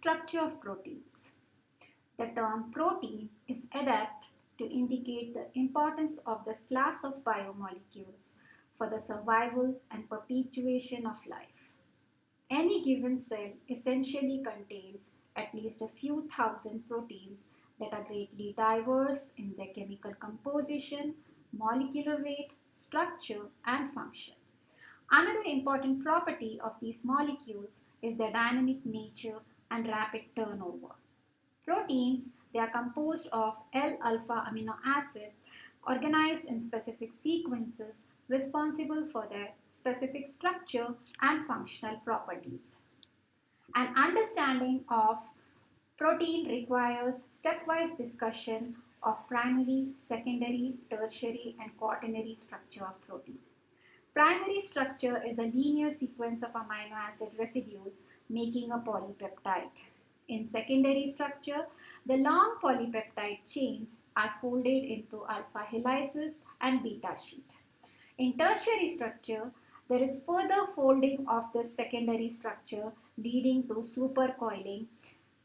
Structure of proteins. The term protein is adapted to indicate the importance of this class of biomolecules for the survival and perpetuation of life. Any given cell essentially contains at least a few thousand proteins that are greatly diverse in their chemical composition, molecular weight, structure, and function. Another important property of these molecules is their dynamic nature and rapid turnover. Proteins, they are composed of L-alpha amino acids organized in specific sequences responsible for their specific structure and functional properties. An understanding of protein requires stepwise discussion of primary, secondary, tertiary, and quaternary structure of protein. Primary structure is a linear sequence of amino acid residues making a polypeptide. In secondary structure, the long polypeptide chains are folded into alpha helices and beta sheet. In tertiary structure, there is further folding of this secondary structure leading to supercoiling,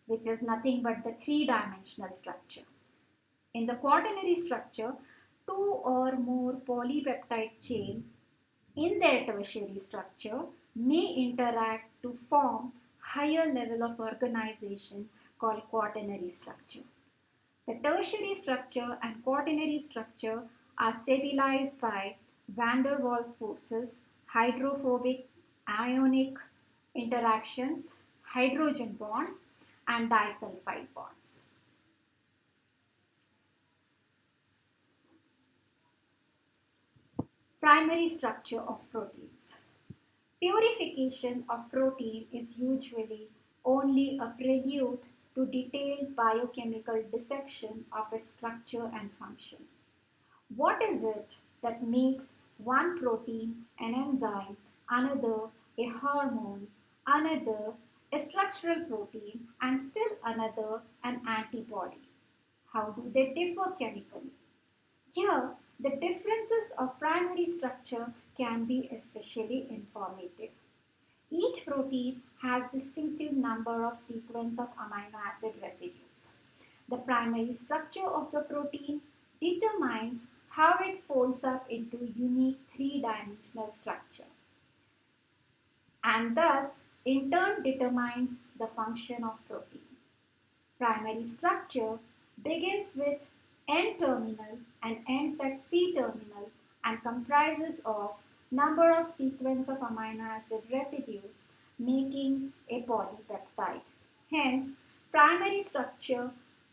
which is nothing but the three-dimensional structure. In the quaternary structure, two or more polypeptide chains in their tertiary structure may interact to form higher level of organization called quaternary structure. The tertiary structure and quaternary structure are stabilized by van der Waals forces, hydrophobic ionic interactions, hydrogen bonds, and disulfide bonds. Primary structure of proteins. Purification of protein is usually only a prelude to detailed biochemical dissection of its structure and function. What is it that makes one protein an enzyme, another a hormone, another a structural protein, and still another an antibody? How do they differ chemically? Here, the differences of primary structure can be especially informative. Each protein has distinctive number of sequence of amino acid residues. The primary structure of the protein determines how it folds up into unique three-dimensional structure and thus in turn determines the function of protein. Primary structure begins with N-terminal and ends at C-terminal and comprises of number of sequence of amino acid residues making a polypeptide. Hence, primary structure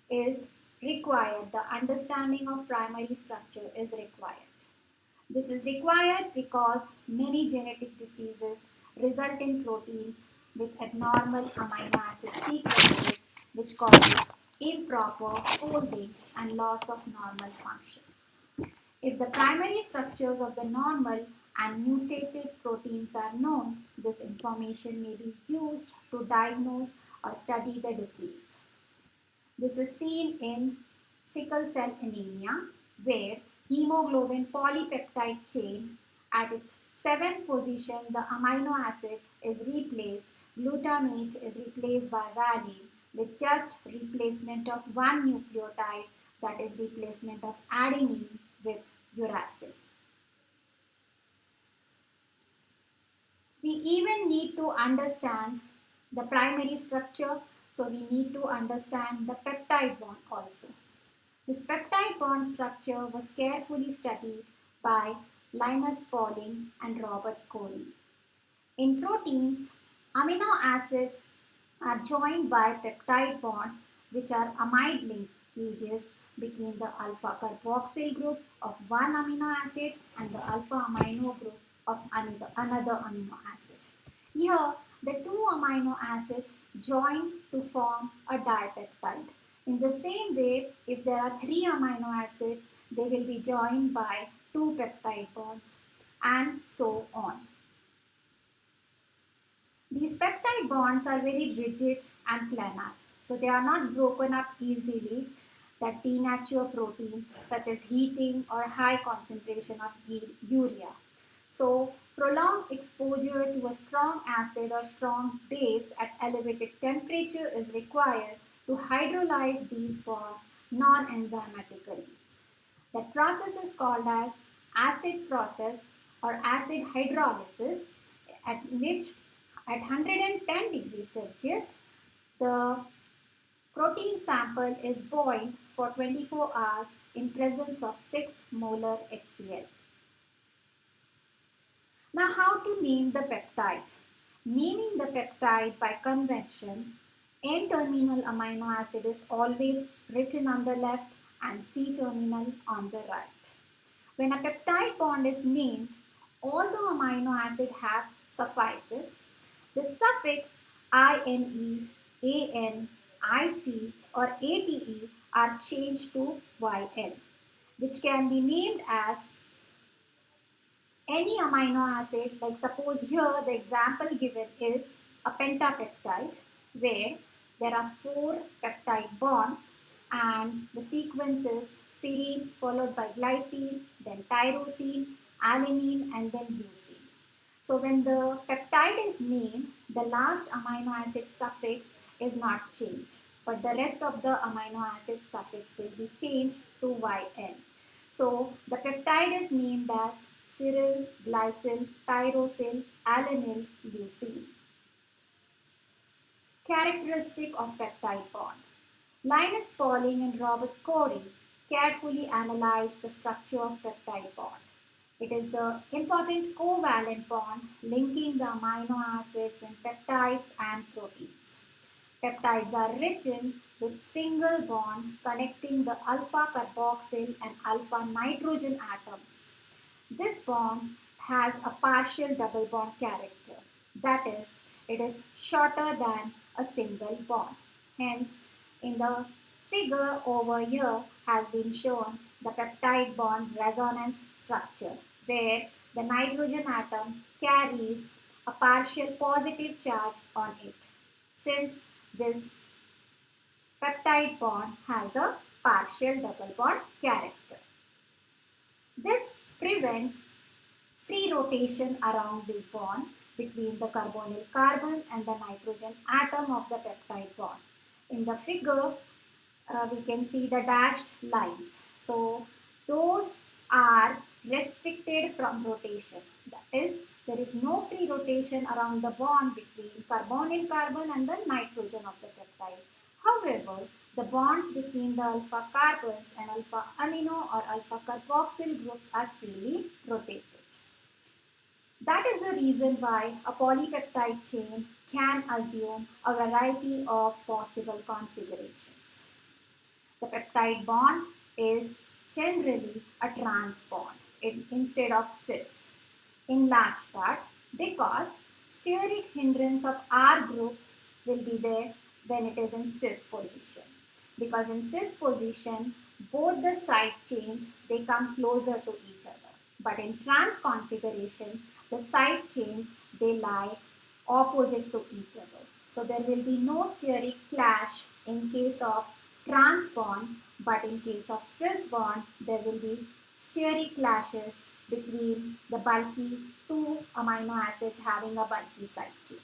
is required. The understanding of primary structure is required. This is required because many genetic diseases result in proteins with abnormal amino acid sequences which causes improper folding and loss of normal function. If the primary structures of the normal and mutated proteins are known, this information may be used to diagnose or study the disease. This is seen in sickle cell anemia, where hemoglobin polypeptide chain at its 7th position, the amino acid is replaced, glutamate is replaced by valine with just replacement of one nucleotide, that is replacement of adenine with uracil. We even need to understand the primary structure, so we need to understand the peptide bond also. This peptide bond structure was carefully studied by Linus Pauling and Robert Corey. In proteins, amino acids are joined by peptide bonds which are amide linkages between the alpha carboxyl group of one amino acid and the alpha amino group of another amino acid. Here, the two amino acids join to form a dipeptide. In the same way, if there are three amino acids, they will be joined by two peptide bonds and so on. These peptide bonds are very rigid and planar, so they are not broken up easily that denature proteins such as heating or high concentration of urea. So Prolonged exposure to a strong acid or strong base at elevated temperature is required to hydrolyze these bonds non-enzymatically. That process is called as acid process or acid hydrolysis, at which at 110 degrees Celsius the protein sample is boiled for 24 hours in presence of 6 molar HCl. Now, how to name the peptide? Naming the peptide by convention, N-terminal amino acid is always written on the left and C-terminal on the right. When a peptide bond is named, although amino acid have suffixes, the suffix INE, AN, IC or ATE are changed to YN, which can be named as any amino acid. Like suppose here the example given is a pentapeptide where there are 4 peptide bonds and the sequence is serine followed by glycine, then tyrosine, alanine and then leucine. So when the peptide is named, the last amino acid suffix is not changed, but the rest of the amino acid suffix will be changed to YN. So the peptide is named as Cyril, glycyl, tyrosyl, alanine, leucine. Characteristic of peptide bond. Linus Pauling and Robert Corey carefully analyzed the structure of peptide bond. It is the important covalent bond linking the amino acids in peptides and proteins. Peptides are written with single bond connecting the alpha carboxyl and alpha nitrogen atoms. This bond has a partial double bond character. That is, it is shorter than a single bond. Hence, in the figure over here has been shown the peptide bond resonance structure, where the nitrogen atom carries a partial positive charge on it. Since this peptide bond has a partial double bond character, this prevents free rotation around this bond between the carbonyl carbon and the nitrogen atom of the peptide bond. In the figure, we can see the dashed lines. So those are restricted from rotation. That is, there is no free rotation around the bond between carbonyl carbon and the nitrogen of the peptide. However, the bonds between the alpha carbons and alpha amino or alpha carboxyl groups are freely rotated. That is the reason why a polypeptide chain can assume a variety of possible configurations. The peptide bond is generally a trans bond instead of cis, in large part because steric hindrance of R groups will be there when it is in cis position. Because in cis position, both the side chains, they come closer to each other. But in trans configuration, the side chains, they lie opposite to each other. So there will be no steric clash in case of trans bond, but in case of cis bond, there will be steric clashes between the bulky 2 amino acids having a bulky side chain.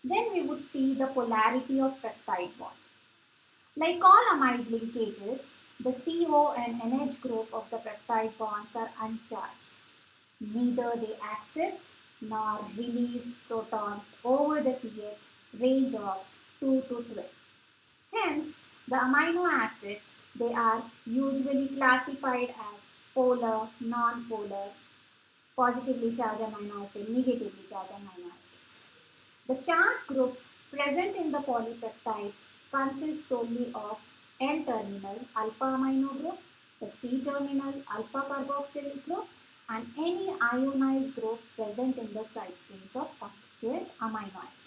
Then we would see the polarity of peptide bond. Like all amide linkages, the CO and NH group of the peptide bonds are uncharged. Neither they accept nor release protons over the pH range of 2 to 12. Hence, the amino acids, they are usually classified as polar, non-polar, positively charged amino acid, negatively charged amino acids. The charge groups present in the polypeptides consist solely of N-terminal alpha amino group, the C-terminal alpha carboxyl group, and any ionized group present in the side chains of constituent amino acids.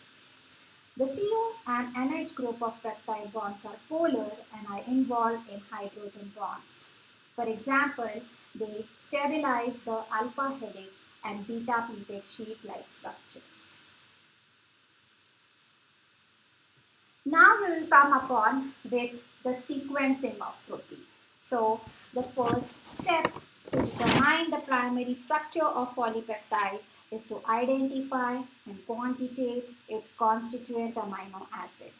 The CO and NH group of peptide bonds are polar and are involved in hydrogen bonds. For example, they stabilize the alpha helix and beta pleated sheet-like structures. Now we will come upon with the sequencing of protein. So the first step to determine the primary structure of polypeptide is to identify and quantitate its constituent amino acid.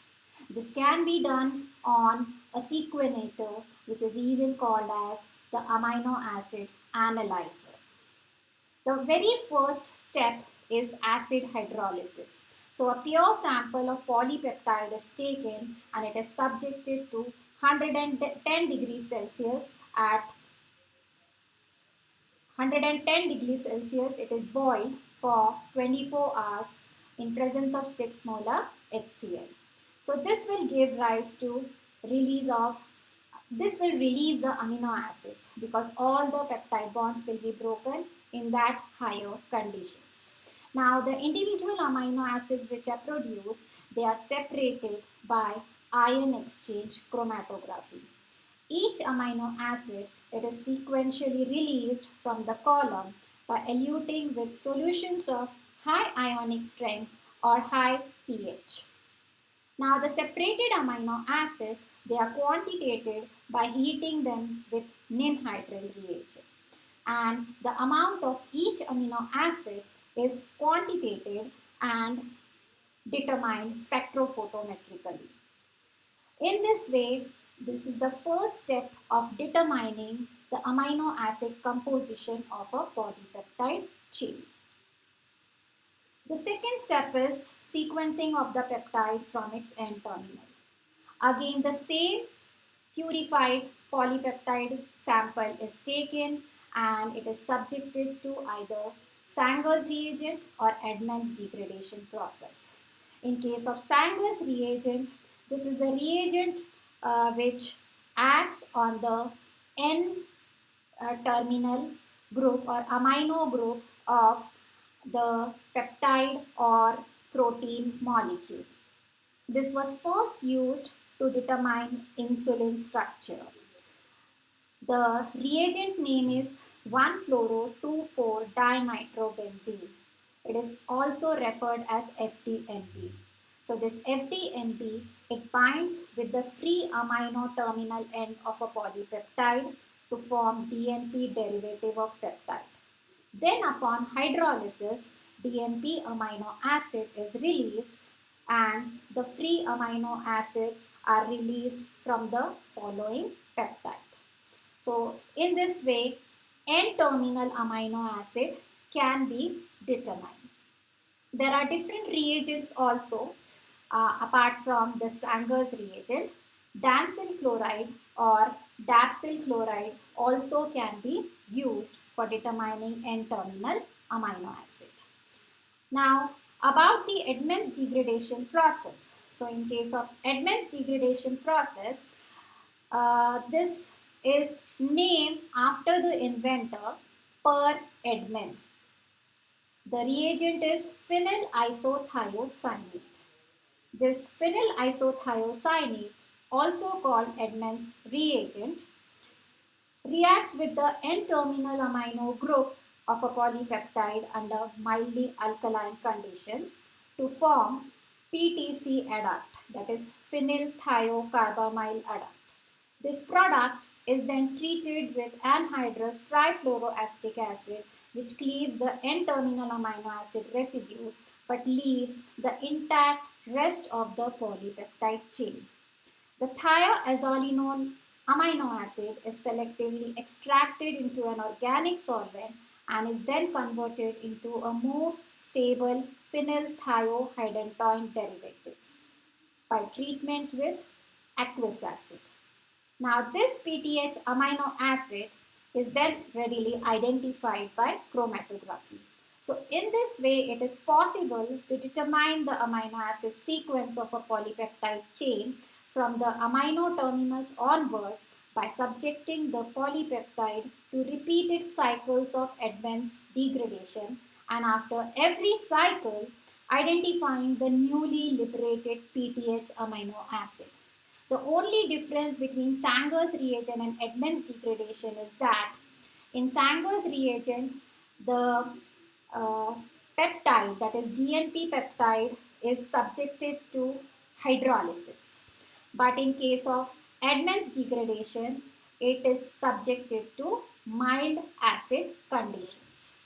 This can be done on a sequenator, which is even called as the amino acid analyzer. The very first step is acid hydrolysis. So a pure sample of polypeptide is taken and it is subjected to 110 degrees Celsius. At 110 degrees Celsius, it is boiled for 24 hours in presence of 6 molar HCl. So this will give rise to release the amino acids because all the peptide bonds will be broken in that higher conditions. Now the individual amino acids which are produced, they are separated by ion exchange chromatography. Each amino acid, it is sequentially released from the column by eluting with solutions of high ionic strength or high pH. Now the separated amino acids, they are quantitated by heating them with ninhydrin reagent. And the amount of each amino acid is quantitated and determined spectrophotometrically. In this way, this is the first step of determining the amino acid composition of a polypeptide chain. The second step is sequencing of the peptide from its end terminal. Again, the same purified polypeptide sample is taken and it is subjected to either Sanger's reagent or Edman's degradation process. In case of Sanger's reagent, this is the reagent which acts on the N terminal group or amino group of the peptide or protein molecule. This was first used to determine insulin structure. The reagent name is 1-fluoro-2,4-dinitrobenzene. It is also referred as FDNP. So this FDNP, it binds with the free amino terminal end of a polypeptide to form DNP derivative of peptide. Then upon hydrolysis, DNP amino acid is released and the free amino acids are released from the following peptide. So in this way, N-terminal amino acid can be determined. There are different reagents also apart from the Sanger's reagent. Dancyl chloride or dapsyl chloride also can be used for determining N-terminal amino acid. Now about the Edman's degradation process. So in case of Edman's degradation process, this is named after the inventor Per Edman. The reagent is phenyl isothiocyanate. This phenyl isothiocyanate, also called Edman's reagent, reacts with the N-terminal amino group of a polypeptide under mildly alkaline conditions to form PTC adduct, that is phenyl thiocarbamyl adduct. This product is then treated with anhydrous trifluoroacetic acid, which cleaves the N-terminal amino acid residues but leaves the intact rest of the polypeptide chain. The thiazolinone amino acid is selectively extracted into an organic solvent and is then converted into a more stable phenyl thiohydantoin derivative by treatment with aqueous acid. Now this PTH amino acid is then readily identified by chromatography. So in this way, it is possible to determine the amino acid sequence of a polypeptide chain from the amino terminus onwards by subjecting the polypeptide to repeated cycles of Edman's degradation, and after every cycle identifying the newly liberated PTH amino acid. The only difference between Sanger's reagent and Edman's degradation is that in Sanger's reagent, the peptide, that is DNP peptide, is subjected to hydrolysis. But in case of Edman's degradation, it is subjected to mild acid conditions.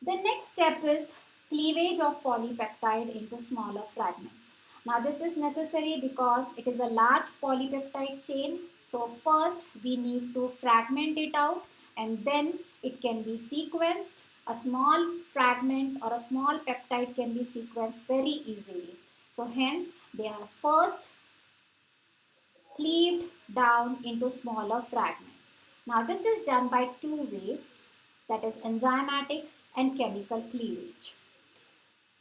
The next step is cleavage of polypeptide into smaller fragments. Now this is necessary because it is a large polypeptide chain. So first we need to fragment it out and then it can be sequenced. A small fragment or a small peptide can be sequenced very easily. So hence they are first cleaved down into smaller fragments. Now this is done by two ways, that is enzymatic and chemical cleavage.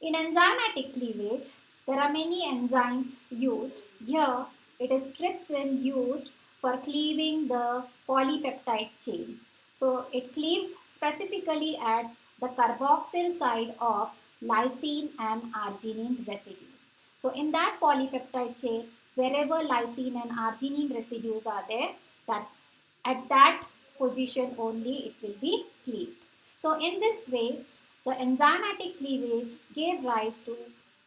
In enzymatic cleavage, there are many enzymes used. Here, it is trypsin used for cleaving the polypeptide chain. So, it cleaves specifically at the carboxyl side of lysine and arginine residue. So, in that polypeptide chain, wherever lysine and arginine residues are there, that at that position only it will be cleaved. So, in this way, the enzymatic cleavage gave rise to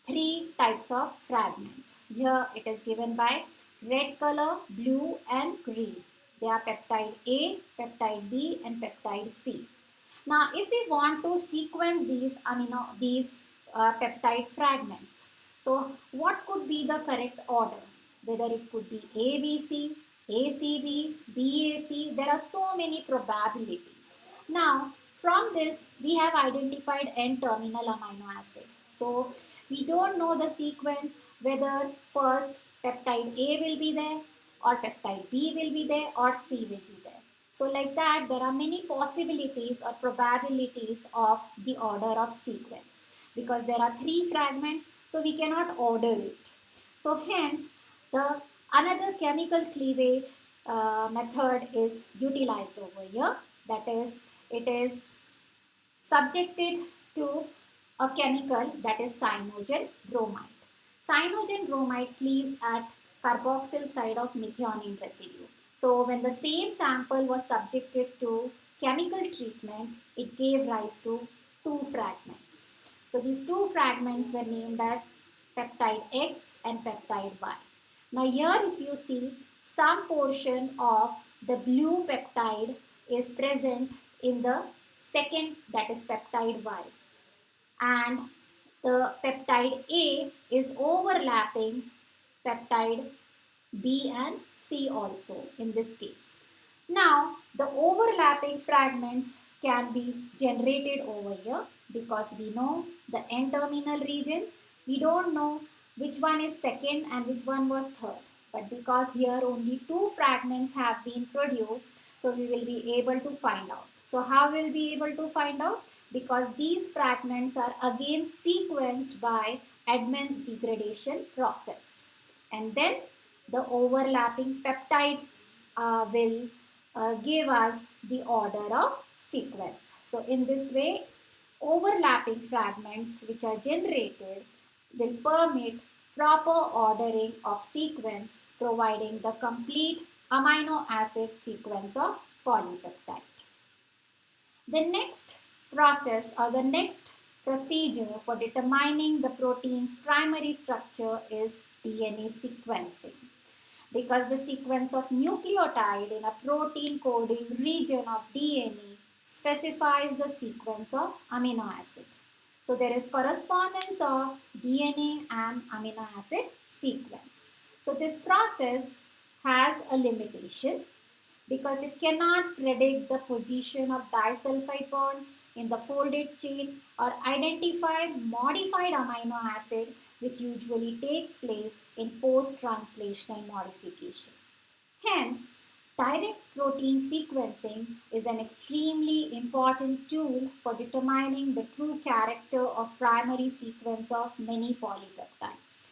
three types of fragments. Here it is given by red color, blue and green. They are peptide A, peptide B and peptide C. Now if we want to sequence these peptide fragments, so what could be the correct order? Whether it could be ABC, ACB, BAC, there are so many probabilities. Now from this, we have identified N-terminal amino acid. So, we don't know the sequence whether first peptide A will be there or peptide B will be there or C will be there. So, like that, there are many possibilities or probabilities of the order of sequence because there are three fragments, so we cannot order it. So, hence, the another chemical cleavage method is utilized over here. That is, it is subjected to a chemical that is cyanogen bromide. Cyanogen bromide cleaves at carboxyl side of methionine residue. So when the same sample was subjected to chemical treatment, it gave rise to two fragments. So these two fragments were named as peptide X and peptide Y. Now here if you see, some portion of the blue peptide is present in the second, that is peptide Y, and the peptide A is overlapping peptide B and C also in this case. Now the overlapping fragments can be generated over here because we know the N-terminal region. We don't know which one is second and which one was third, but because here only two fragments have been produced, so we will be able to find out. So how will we be able to find out? Because these fragments are again sequenced by Edman's degradation process. And then the overlapping peptides will give us the order of sequence. So in this way, overlapping fragments which are generated will permit proper ordering of sequence, providing the complete amino acid sequence of polypeptide. The next process or the next procedure for determining the protein's primary structure is DNA sequencing. Because the sequence of nucleotide in a protein coding region of DNA specifies the sequence of amino acid. So there is correspondence of DNA and amino acid sequence. So this process has a limitation because it cannot predict the position of disulfide bonds in the folded chain or identify modified amino acid, which usually takes place in post-translational modification. Hence, direct protein sequencing is an extremely important tool for determining the true character of primary sequence of many polypeptides.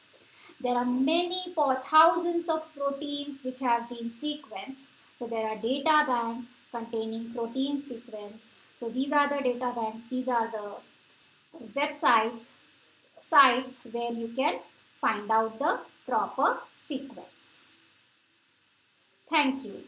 There are many thousands of proteins which have been sequenced. So there are data banks containing protein sequence. So these are the data banks, these are the sites where you can find out the proper sequence. Thank you.